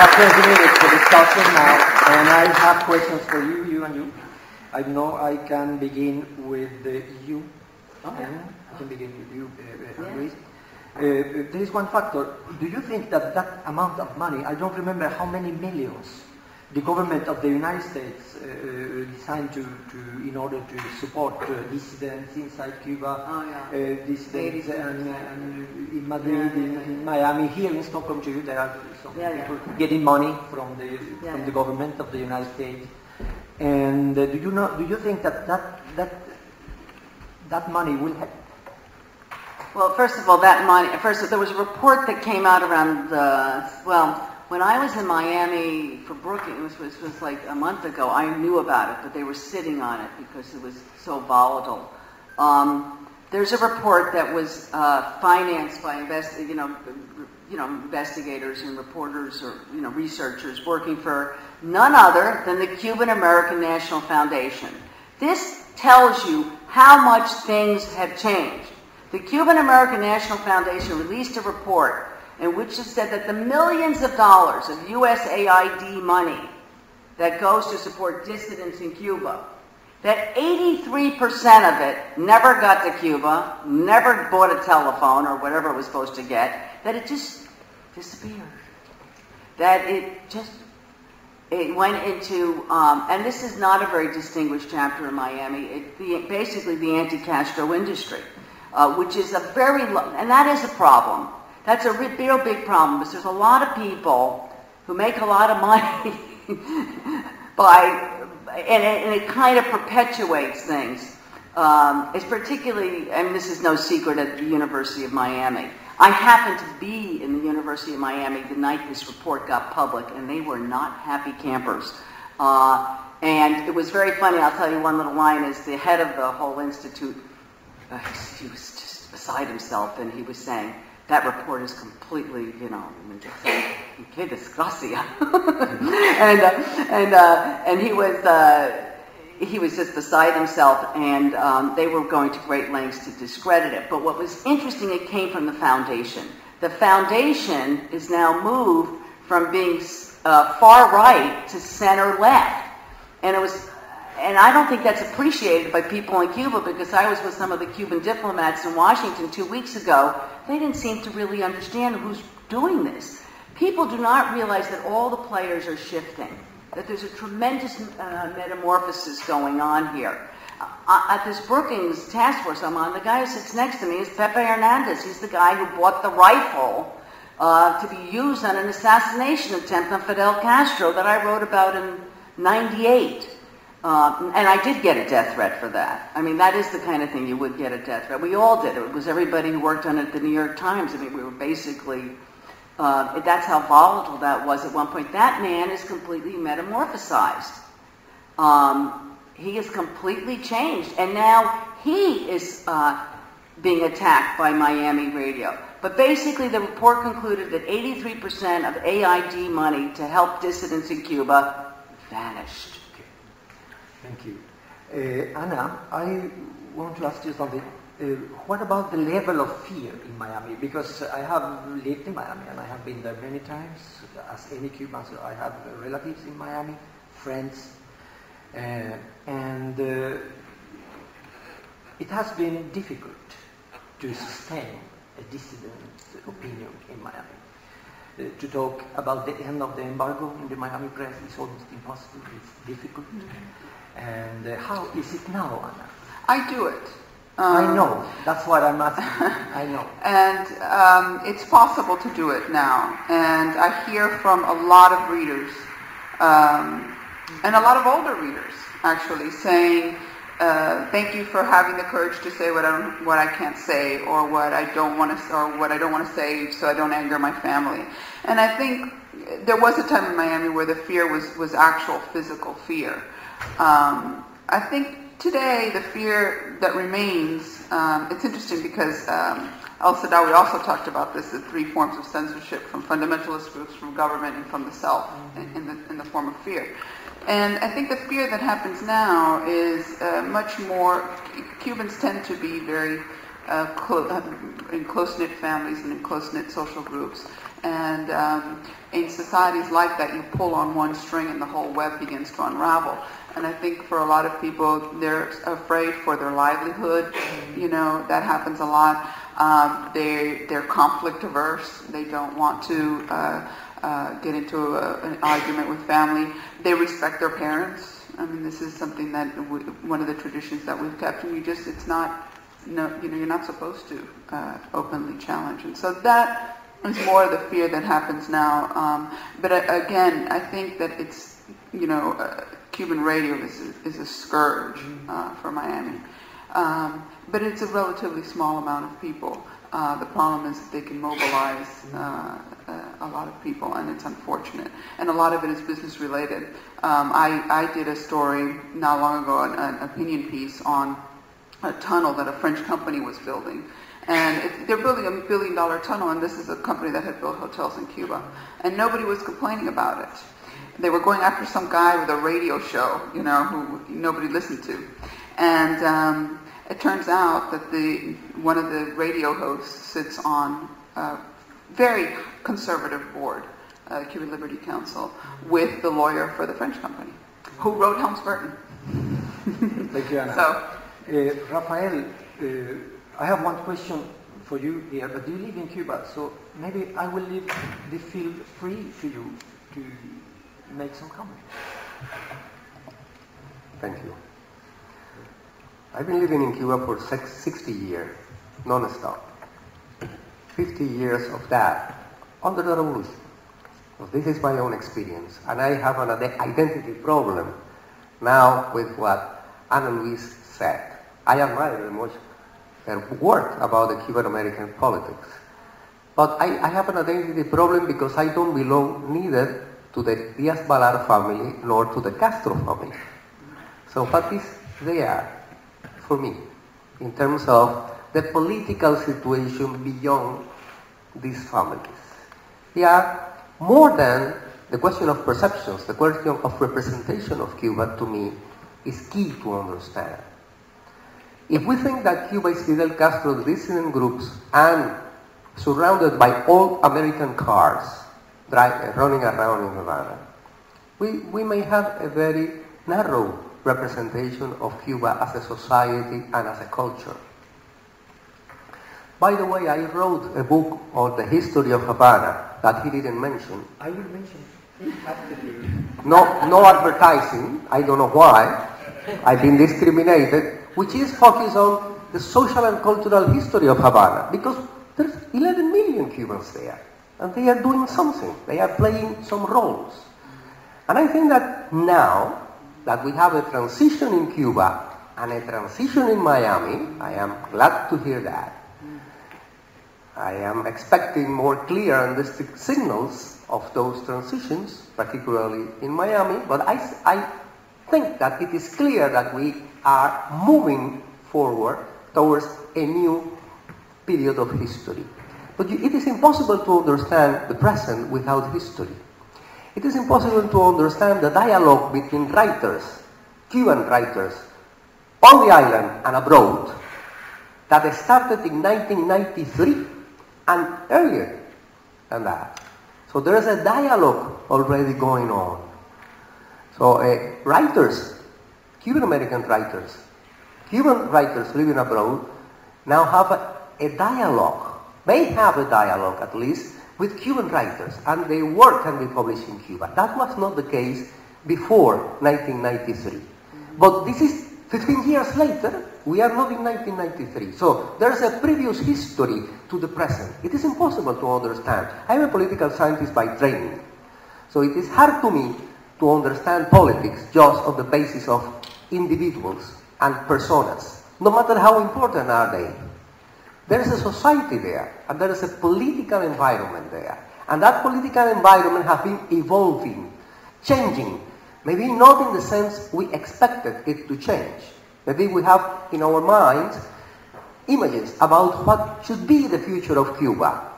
have 20 minutes for discussion now, and I have questions for you, you and you. I know I can begin with you. Okay. I can begin with you, Louise. There is one factor. Do you think that that amount of money, I don't remember how many millions, the government of the United States designed in order to support dissidents inside Cuba, dissidents in Madrid, in Miami, here in Stockholm too, there are some people getting money from the government of the United States. And do you think that money will help? Well, first of all, that money. First, there was a report that came out around when I was in Miami for Brookings, which was like a month ago. I knew about it, but they were sitting on it because it was so volatile. There's a report that was financed by investigators and reporters or researchers working for none other than the Cuban American National Foundation. This tells you how much things have changed. The Cuban American National Foundation released a report in which it said that the millions of dollars of U.S.A. money that goes to support dissidents in Cuba, that 83% of it never got to Cuba, never bought a telephone or whatever it was supposed to get, that it just disappeared. That it went into, and this is not a very distinguished chapter in Miami, basically the anti-Castro industry, which is and that is a problem. That's a real big problem because there's a lot of people who make a lot of money and it kind of perpetuates things. It's particularly, and this is no secret, at the University of Miami. I happened to be in the University of Miami the night this report got public, and they were not happy campers. And it was very funny. I'll tell you one little line. Is the head of the whole institute, he was just beside himself, and he was saying, that report is completely, que desgracia. and he was just beside himself, and they were going to great lengths to discredit it. But what was interesting, it came from the foundation. The foundation is now moved from being far right to center left, and I don't think that's appreciated by people in Cuba, because I was with some of the Cuban diplomats in Washington 2 weeks ago. They didn't seem to really understand who's doing this. People do not realize that all the players are shifting, that there's a tremendous metamorphosis going on here. At this Brookings task force I'm on, the guy who sits next to me is Pepe Hernández. He's the guy who bought the rifle to be used on an assassination attempt on Fidel Castro that I wrote about in '98. And I did get a death threat for that. I mean, that is the kind of thing you would get a death threat. We all did. It was everybody who worked on it at the New York Times. I mean, we were basically, that's how volatile that was at one point. That man is completely metamorphosized. He is completely changed. And now he is being attacked by Miami radio. But basically, the report concluded that 83% of AID money to help dissidents in Cuba vanished. Thank you. Anna, I want to ask you something. What about the level of fear in Miami? Because I have lived in Miami and I have been there many times. As any Cuban, so I have relatives in Miami, friends. And it has been difficult to sustain a dissident opinion in Miami. To talk about the end of the embargo in the Miami press is almost impossible. It's difficult. And how is it now, Anna? I do it. I know. That's what I'm asking. I know. And it's possible to do it now. And I hear from a lot of readers, and a lot of older readers, actually, saying, thank you for having the courage to say what I can't say, or what I don't want to say, so I don't anger my family. And I think there was a time in Miami where the fear was actual physical fear. I think today the fear that remains, it's interesting because Al-Sadawi also talked about this, the three forms of censorship, from fundamentalist groups, from government, and from the self, in the form of fear. And I think the fear that happens now is much more, Cubans tend to be very in close-knit families and in close-knit social groups. And in societies like that, you pull on one string and the whole web begins to unravel. And I think for a lot of people, they're afraid for their livelihood. You know, that happens a lot. They're conflict averse. They don't want to get into an argument with family. They respect their parents. I mean, this is something that one of the traditions that we've kept, and it's not, you're not supposed to openly challenge. And so that is more of the fear that happens now. But again, I think that it's, Cuban radio is a scourge for Miami. But it's a relatively small amount of people. The problem is that they can mobilize a lot of people, and it's unfortunate. And a lot of it is business related. I did a story not long ago, an opinion piece on a tunnel that a French company was building. And they're building $1 billion tunnel, and this is a company that had built hotels in Cuba. And nobody was complaining about it. They were going after some guy with a radio show, who nobody listened to. And it turns out that one of the radio hosts sits on a very conservative board, Cuban Liberty Council, with the lawyer for the French company, who wrote Helms-Burton. Thank you, Anna. So, Rafael, I have one question for you here, but you live in Cuba, so maybe I will leave the field free to you to make some comment. Thank you. I've been living in Cuba for 60 years, non-stop. 50 years of that under the revolution. So this is my own experience, and I have an identity problem now with what Louise said. I admire very much her work about the Cuban-American politics. But I have an identity problem because I don't belong neither to the Diaz-Balart family nor to the Castro family. So what is there for me in terms of the political situation beyond these families? They are more than the question of perceptions. The question of representation of Cuba, to me, is key to understand. If we think that Cuba is Fidel Castro's dissident groups and surrounded by old American cars running around in Havana, we may have a very narrow representation of Cuba as a society and as a culture. By the way, I wrote a book on the history of Havana that he didn't mention. I will mention it after you. No advertising, I don't know why. I've been discriminated, which is focused on the social and cultural history of Havana, because there's 11 million Cubans there, and they are doing something. They are playing some roles. And I think that now that we have a transition in Cuba and a transition in Miami, I am glad to hear that. I am expecting more clear and distinct signals of those transitions, particularly in Miami, but I think that it is clear that we are moving forward towards a new period of history. But it is impossible to understand the present without history. It is impossible to understand the dialogue between writers, Cuban writers, on the island and abroad, that started in 1993 and earlier than that. So there is a dialogue already going on. So writers, Cuban-American writers, Cuban writers living abroad now have a dialogue. They have a dialogue, at least, with Cuban writers, and their work can be published in Cuba. That was not the case before 1993. But this is 15 years later. We are not in 1993. So there's a previous history to the present. It is impossible to understand. I'm a political scientist by training. So it is hard to me to understand politics just on the basis of individuals and personas, no matter how important are they. There is a society there, and there is a political environment there. And that political environment has been evolving, changing, maybe not in the sense we expected it to change. Maybe we have in our minds images about what should be the future of Cuba.